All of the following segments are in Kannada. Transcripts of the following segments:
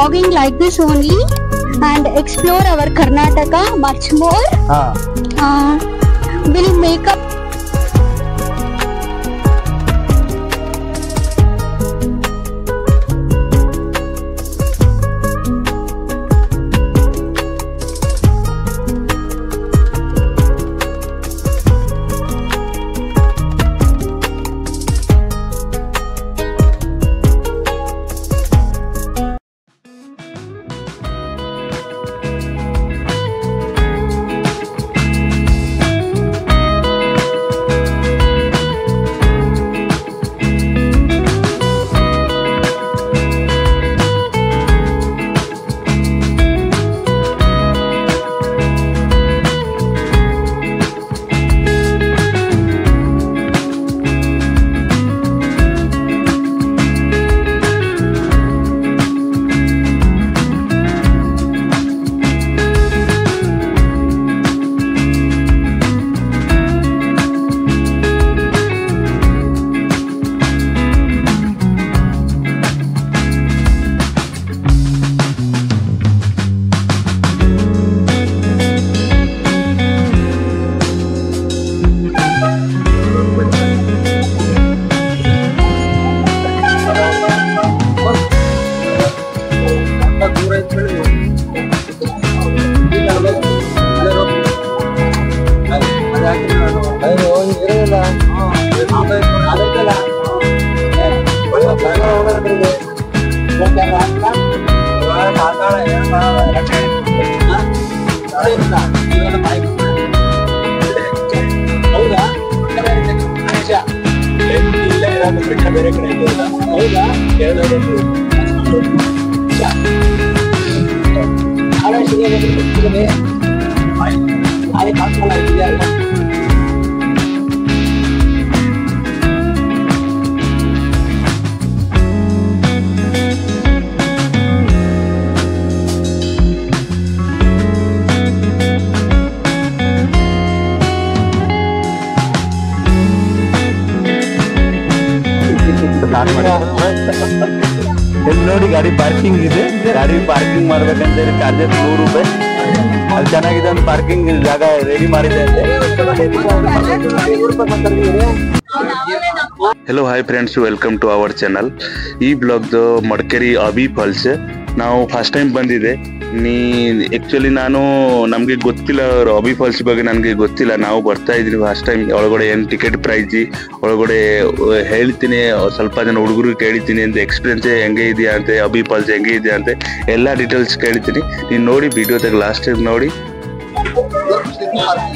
vlogging like this only and explore our Karnataka much more. We'll make up. ನೋಡಿ ಗಾಡಿ ಪಾರ್ಕಿಂಗ್ ಇದೆ, ಗಾಡಿ ಪಾರ್ಕಿಂಗ್ ಮಾಡ್ಬೇಕಂತ ಚಾರ್ಜಸ್ 100 ರೂಪಾಯಿ. ಅಲ್ಲಿ ಚೆನ್ನಾಗಿದೆ ಒಂದು ಪಾರ್ಕಿಂಗ್ ಜಾಗ ರೆಡಿ ಮಾಡಿದೆ ಅಂತೆ. Hello hi friends, welcome to our channel. ಈ ಬ್ಲಾಗ್ದು ಮಡಿಕೇರಿ ಅಬಿ ಫಾಲ್ಸ್ ನಾವು ಫಸ್ಟ್ ಟೈಮ್ ಬಂದಿದೆ. ಆಕ್ಚುಲಿ ನಮ್ಗೆ ಗೊತ್ತಿಲ್ಲ ಅಬಿ ಫಾಲ್ಸ್ ಬಗ್ಗೆ, ನನಗೆ ಗೊತ್ತಿಲ್ಲ. ನಾವು ಬರ್ತಾ ಇದ್ವಿ ಫಸ್ಟ್ ಟೈಮ್. ಒಳಗಡೆ ಏನು ಟಿಕೆಟ್ ಪ್ರೈಸ್ ಒಳಗಡೆ ಹೇಳ್ತೀನಿ, ಸ್ವಲ್ಪ ಜನ ಹುಡುಗರು ಕೇಳ್ತೀನಿ ಅಂತ ಎಕ್ಸ್ಪೀರಿಯನ್ಸ್ ಹೆಂಗೆ ಇದೆಯಾ ಅಂತೆ, ಅಬಿ ಫಾಲ್ಸ್ ಹೆಂಗೆ ಇದೆಯಾ ಅಂತೆ ಎಲ್ಲ ಡೀಟೇಲ್ಸ್ ಕೇಳ್ತೀನಿ. ನೀನು ನೋಡಿ ವಿಡಿಯೋದಾಗ ಲಾಸ್ಟ್ ಟೈಮ್ ನೋಡಿ.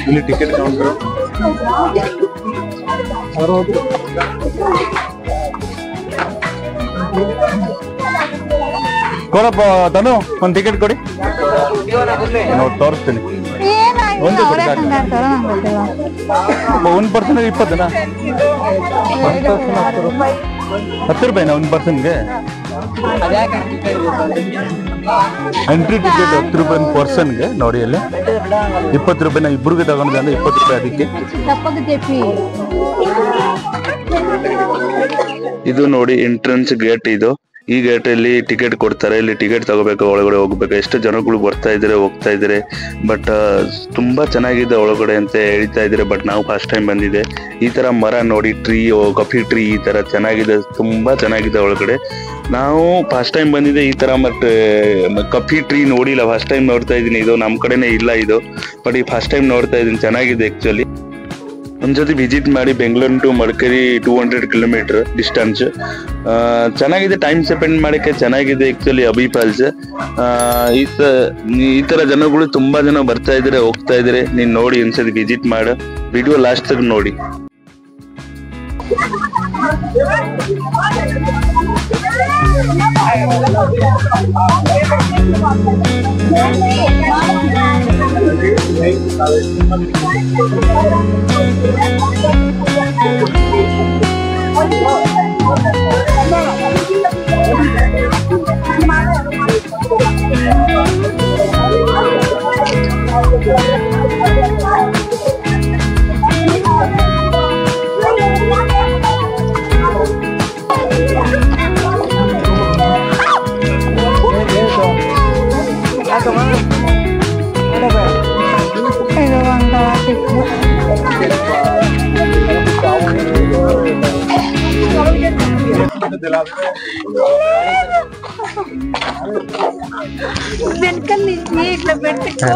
ಇಲ್ಲಿ ಟಿಕೆಟ್ ಕೌಂಟರ್ ಕೊಡಪ್ಪ ತನು, ಒಂದು ಟಿಕೆಟ್ ಕೊಡಿ, ನೋಡಿ ತೋರಿಸ್ತೀನಿ. ಒಂದು 1% 20 10 ರೂಪಾಯಿನಾ 1%ಗೆ? ಎಂಟ್ರಿ ಟಿಕೆಟ್ 10 ರೂಪಾಯಿ ಪರ್ಸನ್ಗೆ. ನೋಡಿ ಅಲ್ಲಿ 20 ರೂಪಾಯಿನ ಇಬ್ಬರಿಗೆ ತಗೊಂಡಿದೆ ಅಂದ್ರೆ 20 ರೂಪಾಯಿ ಅದಕ್ಕೆ. ಇದು ನೋಡಿ ಎಂಟ್ರೆನ್ಸ್ ಗೇಟ್. ಇದು ಈ ಗೇಟ್ ಅಲ್ಲಿ ಟಿಕೆಟ್ ಕೊಡ್ತಾರೆ. ಇಲ್ಲಿ ಟಿಕೆಟ್ ತಗೋಬೇಕು, ಒಳಗಡೆ ಹೋಗ್ಬೇಕು. ಎಷ್ಟು ಜನಗಳು ಬರ್ತಾ ಇದಾರೆ ಹೋಗ್ತಾ ಇದಾರೆ. ಬಟ್ ತುಂಬಾ ಚೆನ್ನಾಗಿದೆ ಒಳಗಡೆ ಅಂತ ಹೇಳ್ತಾ ಇದಾರೆ. ಬಟ್ ನಾವು ಫಸ್ಟ್ ಟೈಮ್ ಬಂದಿದೆ. ಈ ತರ ಮರ ನೋಡಿ, ಟ್ರೀ, ಕಾಫಿ ಟ್ರೀ ಈ ತರ ಚೆನ್ನಾಗಿದೆ, ತುಂಬಾ ಚೆನ್ನಾಗಿದೆ ಒಳಗಡೆ. ನಾವು ಫಸ್ಟ್ ಟೈಮ್ ಬಂದಿದೆ. ಈ ತರ ಮತ್ತೆ ಕಾಫಿ ಟ್ರೀ ನೋಡಿಲ್ಲ, ಫಸ್ಟ್ ಟೈಮ್ ನೋಡ್ತಾ ಇದೀನಿ. ಇದು ನಮ್ ಕಡೆನೇ ಇಲ್ಲ ಇದು, ಬಟ್ ಈ ಫಸ್ಟ್ ಟೈಮ್ ನೋಡ್ತಾ ಇದೀನಿ. ಚೆನ್ನಾಗಿದೆ ಆಕ್ಚುಲಿ. ಒಂದ್ಸತಿ ವಿಸಿಟ್ ಮಾಡಿ. Bengaluru to Madikeri 200 kilometre distance. ಚೆನ್ನಾಗಿದೆ, ಟೈಮ್ ಸ್ಪೆಂಡ್ ಮಾಡಕ್ಕೆ ಚೆನ್ನಾಗಿದೆ ಆಕ್ಚುಲಿ ಅಬಿ ಫಾಲ್ಸ್. ಈ ತರ ಜನಗಳು ತುಂಬಾ ಜನ ಬರ್ತಾ ಇದಾರೆ ಹೋಗ್ತಾ ಇದಾರೆ. ನೀನ್ ನೋಡಿ ಒಂದ್ಸತಿ ವಿಸಿಟ್ ಮಾಡು. ವಿಡಿಯೋ ಲಾಸ್ಟ್ ತನಕ ನೋಡಿ.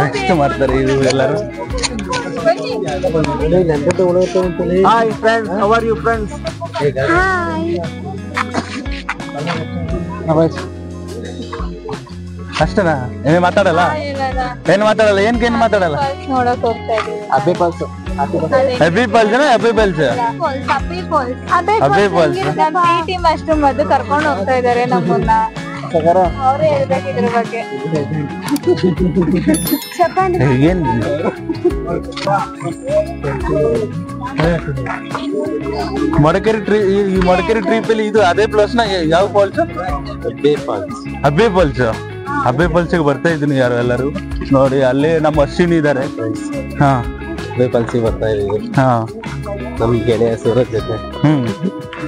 ರೆಸ್ಟ್ ಮಾಡ್ತಾರೆ ಇವು ಎಲ್ಲರೂ. Hi friends, how are you friends? ಅಷ್ಟೇನಾ? ಏನ್ ಮಾತಾಡಲ್ಲ? ಏನ್ ಮಾತಾಡಲ್ಲ? ಏನ್ ಮಾತಾಡಲ್ಲ? ನೋಡಕ್ ಹೋಗ್ತಾ ಇದೀವಿ. ಅಬ್ಬೆ ಪಾಲ್ಸ್. ಅಬ್ಬಿ ಫಾಲ್ಸ್ ಅಬ್ಬಿ ಫಾಲ್ಸ್ ಅಬ್ಬಿ ಫಾಲ್ಸ್. ನಮ್ಮ ಪಿ.ಟಿ. ಮಾಸ್ಟರ್ ಮದ್ದು ಕರ್ಕೊಂಡು ಹೋಗ್ತಾ ಇದಾರೆ ನಮ್ಮನ್ನ. ಅವರೇ ಹೇಳ್ಬೇಕು ಇದ್ರ ಬಗ್ಗೆ. ಏನ್ ಮಡಕೇರಿ ಟ್ರಿಪ್, ಈ ಮಡಕೇರಿ ಟ್ರಿಪ್ ಅಲ್ಲಿ ಇದು ಅದೇ ಪ್ಲೇಸ್ ನ ಯಾವ falls? Abbey Falls. Abbey Falls. Abbey Falls ಬರ್ತಾ ಇದೀನಿ ಯಾರು ಎಲ್ಲರೂ ನೋಡಿ. ಅಲ್ಲೇ ನಮ್ಮ ಅಶ್ವಿನಿ ಇದಾರೆ. ಹಾ, ಅಬ್ಬೆ ಫಾಲ್ಸ್ ಬರ್ತಾ ಇದೀವಿ. ಹಾ, ನಮ್ ಗೆಳೆಯ ಸೂರಜ್ ಜೊತೆ.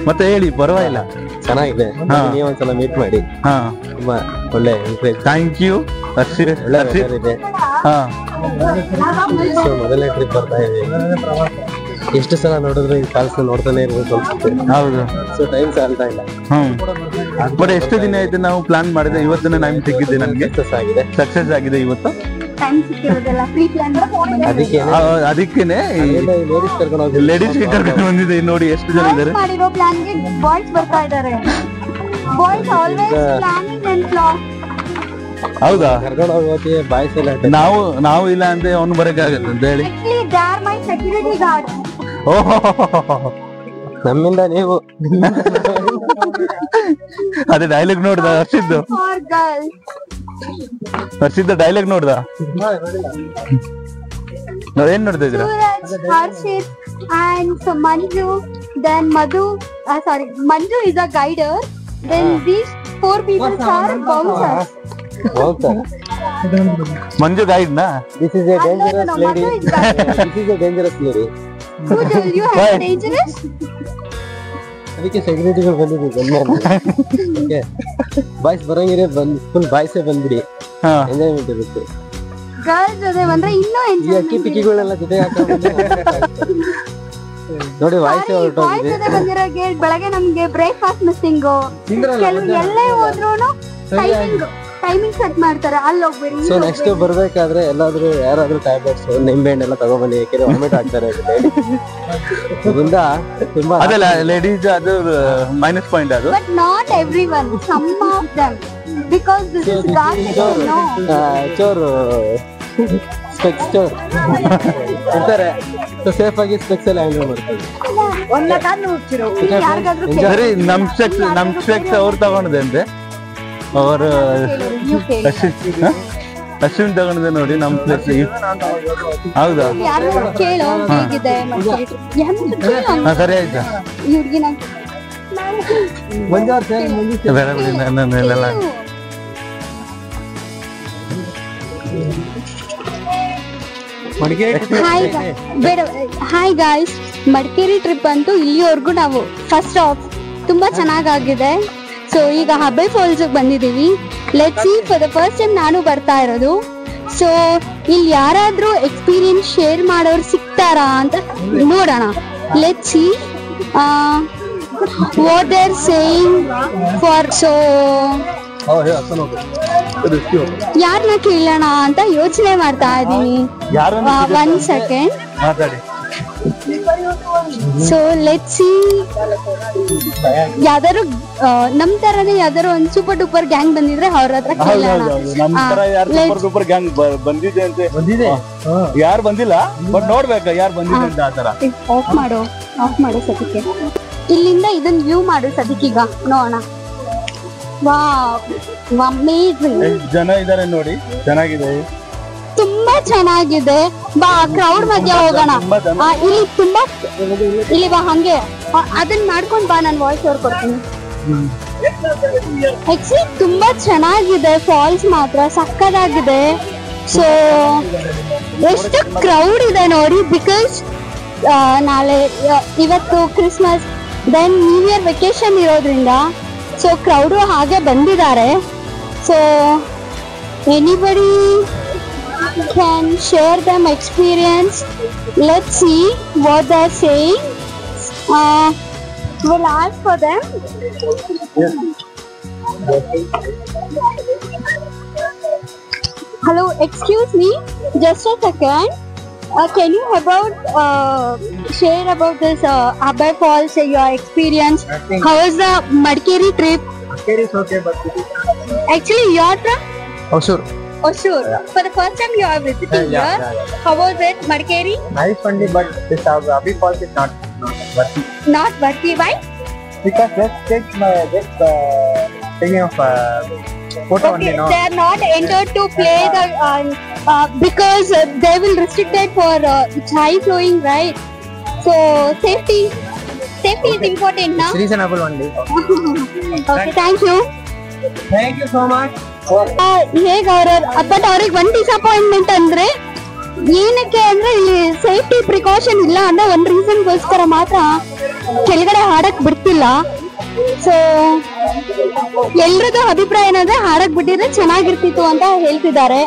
ಮತ್ತೆ ಹೇಳಿ, ಪರವಾಗಿಲ್ಲ, ಚೆನ್ನಾಗಿದೆ. ನೀವು ಒಂದ್ಸಲ ಮೀಟ್ ಮಾಡಿ. ಹಾ, ತುಂಬಾ ಒಳ್ಳೆ ಎಂಕರೇಜ್. Thank you. ಒಳ್ಳೆ ವೆದರ್ ಇದೆ. ಹಾ, ಸೊ ಮೊದಲನೇ ಟ್ರಿಪ್ ಬರ್ತಾ ಇದೀವಿ. ಎಷ್ಟು ಸಲ ನೋಡಿದ್ರು ಈ ಫಾಲ್ಸ್ ನೋಡ್ತಾನೆ ಇರ್ಬೇಕು ಅನ್ಸುತ್ತೆ. ಹೌದು. ಸೊ ಟೈಮ್ ಸಾಲ್ತಾ ಇಲ್ಲ. ಬಟ್ ಎಷ್ಟು ದಿನ ಆಯ್ತು ನಾವು ಪ್ಲಾನ್ ಮಾಡಿದೆ, ಇವತ್ತಿನ ಟೈಮ್ ಸಿಕ್ಕಿದೆ ನಮ್ಗೆ. ಸಕ್ಸಸ್ ಆಗಿದೆ ಇವತ್ತು. ಅದಕ್ಕೇನೆ ಲೇಡೀಸ್ ಕರ್ಕೊಂಡು ಬಂದಿದೆ. ನೋಡಿ ಎಷ್ಟು ಜನ ಇದ್ದಾರೆ. ಹೌದಾ? ಕರ್ಕೊಂಡು ಹೋಗಿ ಬಾಯ್ಸ್ ಎಲ್ಲ ನಾವು ಇಲ್ಲ ಅಂದ್ರೆ ಅವ್ನು ಬರಕಾಗತ್ತೆ ಅಂತ ಹೇಳಿ. ಓಹೋ, ನಮ್ಮಿಂದ ನೀವು ಅದೇ ಡೈಲಾಗ್ ನೋಡ್ದ ಹರ್ಷಿದ್ದ ಡೈಲಾಗ್ ನೋಡ್ದ? ಏನ್ ನೋಡ್ತಾ ಇದ್ರ? Manju is a guider. Then these 4 people are bouncers. Manju guide ನಾ? This is a dangerous lady. This is a dangerous lady. Who told you I'm dangerous? ಅದಕ್ಕೆ ಸೆಕ್ಯೂರಿಟಿಗಳು ಬಂದಿದ್ದೀವಿ. ಬಾಯ್ಸ್ ಬರಂಗಿದ್ರೆ ಫುಲ್ ಬಾಯ್ಸೇ ಬಂದ್ಬಿಡಿ. ಎಂಜಾಯ್ಮೆಂಟ್ ಇರುತ್ತೆ. ಗರ್ಲ್ಸ್ ಜೊತೆ ಬಂದ್ರೆ ಇನ್ನೂ ಈ ಅಕ್ಕಿ ಪಿಕ್ಕಿಗಳೆಲ್ಲ ಜೊತೆ ನೋಡಿ ವಾಯ್ಸ್ ಹೊರಟೋಗಿದೆ. ಬೆಳಗ್ಗೆ ನಮ್ಗೆ ಬ್ರೇಕ್ಫಾಸ್ಟ್ ಮಿಸ್ಸಿಂಗ್. ಎಲ್ಲೇ ಹೋದ್ರು ಟೈಮಿಂಗ್ ಸೆಟ್ ಮಾಡ್ತಾರೆ, ಅಲ್ಲಿ ಹೋಗ್ಬೇಡಿ. ಸೊ ನೆಕ್ಸ್ಟ್ ಬರ್ಬೇಕಾದ್ರೆ ಎಲ್ಲಾದ್ರೂ ಯಾರಾದ್ರೂ ಟ್ಯಾಬ್ಲೆಟ್ಸ್, ನಿಂಬೆ ಹಣ್ಣೆಲ್ಲ ತಗೊಬನ್ನಿ, ಯಾಕೆಂದ್ರೆ ವಾಮಿಟ್ ಆಗ್ತಾರೆ. ಇದರಿಂದ ತುಂಬಾ ಅದಲ್ಲ ಲೇಡೀಸ್ ಅದು ಮೈನಸ್ ಪಾಯಿಂಟ್ ಅದು. But not everyone, some of them, because this is God know. ಚೋರು ಸ್ಪೆಕ್ಸ್ ಚೋರ್ ಇರ್ತಾರೆ. ಸೊ ಸೇಫ್ ಆಗಿ ಸ್ಪೆಕ್ಸ್ ಎಲ್ಲ ಹ್ಯಾಂಡಲ್ ಮಾಡ್ತಾರೆ. ಸರಿ, ನಮ್ ಸ್ಪೆಕ್ಸ್ ಅವ್ರು ತಗೊಂಡಿದೆ ಅಂತೆ. ಅವರು ಅಶ್ವಿನ್ ತಗೊಂಡಿದೆ ನೋಡಿ ನಮ್ ಪ್ಲೇಸ್. ಹೌದಾ? ಸರಿ ಆಯ್ತಾ? ಬೇರೆ ಬಿಡಿ, ನನ್ನೆಲ್ಲ ಹಾಯ್ ಗಾಯ್ಸ್, ಮಡಿಕೇರಿ ಟ್ರಿಪ್ ಅಂತೂ ಇಲ್ಲಿವರೆಗೂ ನಾವು ಫಸ್ಟ್ ಆಫ್ ತುಂಬಾ ಚೆನ್ನಾಗಾಗಿದೆ. ಸೊ ಈಗ ಅಬ್ಬೆ ಫಾಲ್ಸ್ ಬಂದಿದ್ದೀವಿ. Let's see, for the first time ನಾನು ಬರ್ತಾ ಇರೋದು. ಸೊ ಇಲ್ಲಿ ಯಾರಾದ್ರೂ ಎಕ್ಸ್ಪೀರಿಯನ್ಸ್ ಶೇರ್ ಮಾಡೋರು ಸಿಗ್ತಾರಾ ಅಂತ ನೋಡೋಣ. Let's see what they are saying for. So ಯಾರನ್ನ ಕೇಳೋಣ ಅಂತ ಯೋಚನೆ ಮಾಡ್ತಾ ಇದ್ದೀನಿ. 1 ಸೆಕೆಂಡ್. ಸೊ ಲೆಟ್ಸ್ ಸಿ, ಯಾವ್ದಾದ್ರು ನಮ್ ತರನೇ ಯಾವ್ದಾದ್ರು ಒಂದ್ ಸೂಪರ್ ಡೂಪರ್ ಗ್ಯಾಂಗ್ ಬಂದಿದ್ರೆ ಅವ್ರ ಹತ್ರ ಕೇಳೋಣ. ಬಂದಿದೆ ಅಂತೆ. ಯಾರು ಬಂದಿಲ್ಲ, ಬಟ್ ನೋಡ್ಬೇಕು ಯಾರು ಬಂದಿದೆ ಅಂತ. ಆತರ ಆಫ್ ಮಾಡು ಸದ್ಯಕ್ಕೆ. ಇಲ್ಲಿಂದ ಇದನ್ನ ವ್ಯೂ ಮಾಡು ಸದ್ಯಕ್ಕೀಗ ನೋಡೋಣ. Wow, amazing. ಜನ ಇದಾರೆ ನೋಡಿ, ಚೆನ್ನಾಗಿದೆ, ತುಂಬಾ ಚೆನ್ನಾಗಿದೆ. ಬಾ, ಕ್ರೌಡ್ ಮಧ್ಯ ಹೋಗೋಣ. ಇಲ್ಲಿ ತುಂಬಾ, ಇಲ್ಲಿ ಬಾ, ಹಂಗೆ ಅದನ್ನ ಮಾಡ್ಕೊಂಡ್ ಬಾ, ನಾನು ವಾಯ್ಸ್ ಓವರ್ ಕೊಡ್ತೀನಿ. ಆಕ್ಚುಲಿ ತುಂಬಾ ಚೆನ್ನಾಗಿದೆ, ಫಾಲ್ಸ್ ಮಾತ್ರ ಸಕ್ಕದಾಗಿದೆ. ಸೊ ಎಷ್ಟು ಕ್ರೌಡ್ ಇದೆ ನೋಡಿ, ಬಿಕಾಸ್ ನಾಳೆ ಇವತ್ತು Christmas, then new year vacation ಇರೋದ್ರಿಂದ ಸೊ ಕ್ರೌಡು ಹಾಗೆ ಬಂದಿದ್ದಾರೆ. So anybody can share them experience. Let's see what they're saying. We'll ask for them. Hello, excuse me, just a second. Can you share about this Abai Falls, your experience? How was the Madikeri trip? Madikeri is okay, but Actually, you are from oh sure. Osur. For the first time you are visiting here. How was it, Madikeri? Nice only, but this Abai Falls is not worthy. Not worthy. Why? Because taking of photo only, no. They are not entered to play the because they will restrict it for it's high flowing, right? So safety is important, now. It's reasonable only. Okay, thank you. Thank you so much. ಹೇಗೆ ಬಟ್ ಅವ್ರಿಗೆ ಒಂದು ಡಿಸಪಾಯಿಂಟ್ಮೆಂಟ್ ಅಂದ್ರೆ ಏನಕ್ಕೆ ಅಂದ್ರೆ ಇಲ್ಲಿ ಸೇಫ್ಟಿ ಪ್ರಿಕಾಷನ್ ಇಲ್ಲ ಅಂದ್ರೆ ಒಂದ್ ರೀಸನ್ಗೋಸ್ಕರ ಮಾತ್ರ ಕೆಳಗಡೆ ಹಾಡಕ್ ಬಿಡ್ತಿಲ್ಲ. ಸೊ ಎಲ್ರದ್ದು ಅಭಿಪ್ರಾಯ ಏನಂದ್ರೆ ಹಾಡಕ್ ಬಿಟ್ಟಿದ್ರೆ ಚೆನ್ನಾಗಿರ್ತಿತ್ತು ಅಂತ ಹೇಳ್ತಿದ್ದಾರೆ.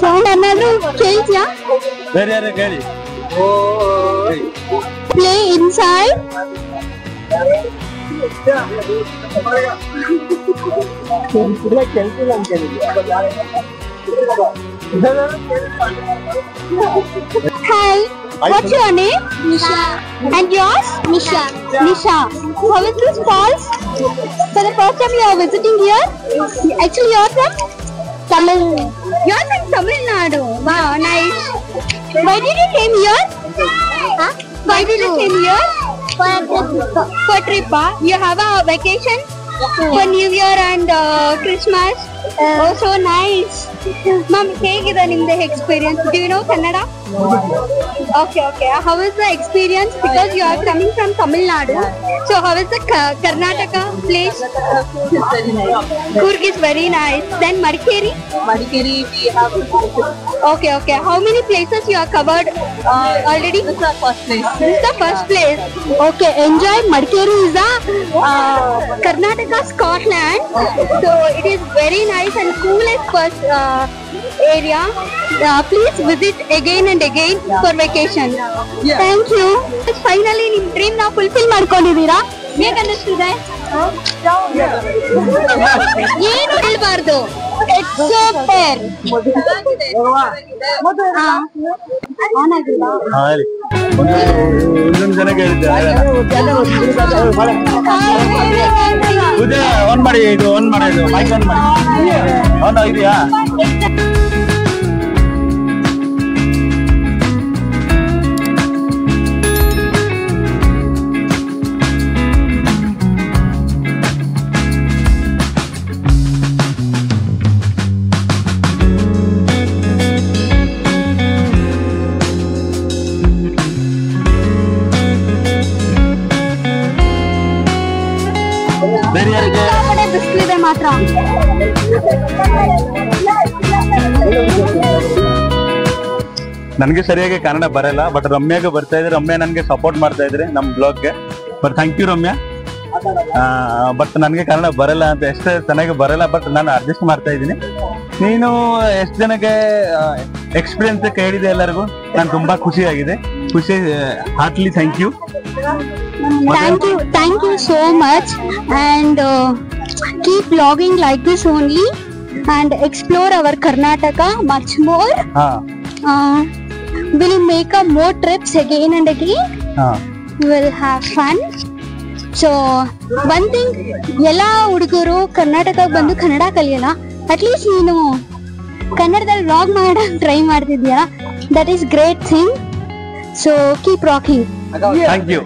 ಸೌಂಡ್ ಏನಾದ್ರು ಕೇಳ್ತೀಯಾ? Play inside. Hi, what's your name? Nisha. And yours? Nisha. Nisha. How is this falls? For the first time you are visiting here? Actually, you are from Tamil. You are from Tamil Nadu. Wow, nice. Why did you came here? Huh? Why did you came here? For trip, you have a vacation for New Year and Christmas. Oh, so nice. Ma'am, ಹೇಗಿದೆ ನಿಮ್ದು experience? Do you know Kannada? Okay. How is the experience? Because you are coming from Tamil Nadu. So how is the Karnataka place? Coorg is very nice. Then Madikeri? Madikeri, we have Okay. How many places you have covered already? this is our first place. This is the first place. Okay, enjoy. Madikeri is the Karnataka, Scotland. So it is very nice and coolest first area. Please visit again and again for vacation. Thank you. Finally, ನಿಮ್ಮ ಡ್ರೀಮ್ ನ ಫುಲ್ಫಿಲ್ ಮಾಡ್ಕೊಂಡಿದ್ದೀರಾ? ಹೇಗೆ ಅನ್ನಿಸ್ತಿದೆ? ಏನು ಹೇಳ್ಬಾರ್ದು. It's so fair. ಆನ್ ಮಾಡಿ ಇದು ಮೈಕ್ ಆನ್ ಮಾಡಿ ಆನ್ ಆಗಿದೆಯಾ? ಕಡೆ ಬಿಸಿಲಿದೆ ಮಾತ್ರ. ನನಗೆ ಸರಿಯಾಗಿ ಕನ್ನಡ ಬರಲ್ಲ, ಬಟ್ ರಮ್ಯಾಗೆ ಬರ್ತಾ ಇದ್ರೆ, ರಮ್ಯಾ ನನಗೆ ಸಪೋರ್ಟ್ ಮಾಡ್ತಾ ಇದ್ರೆ ನಮ್ಮ ಬ್ಲಾಗ್ಗೆ. But thank you Ramya. But ನನಗೆ ಕನ್ನಡ ಬರಲ್ಲ ಅಂತ, ಎಷ್ಟು ಚೆನ್ನಾಗಿ ಬರಲ್ಲ, ಬಟ್ ನಾನು ಅಡ್ಜಸ್ಟ್ ಮಾಡ್ತಾ ಇದ್ದೀನಿ. ನೀನು ಎಷ್ಟು ಜನಕ್ಕೆ ಎಕ್ಸ್ಪೀರಿಯನ್ಸ್ ಹೇಳಿದೆ ಎಲ್ಲರಿಗೂ, ನಾನು ತುಂಬಾ ಖುಷಿ heartly thank you. Thank you so much, and keep vlogging like this only and explore our Karnataka much more. We'll make a more trips again and again. We'll have fun. So one thing, ಎಲ್ಲ ಹುಡುಗರು ಕರ್ನಾಟಕಕ್ಕೆ ಬಂದು ಕನ್ನಡ ಕಲಿಯಲ್ಲ, ಅಟ್ಲೀಸ್ಟ್ ನೀನು ಕನ್ನಡದಲ್ಲಿ ವ್ಲಾಗ್ ಮಾಡಕ್ ಟ್ರೈ ಮಾಡ್ತಿದ್ಯಾ, that is great thing. So keep rocking. Thank you.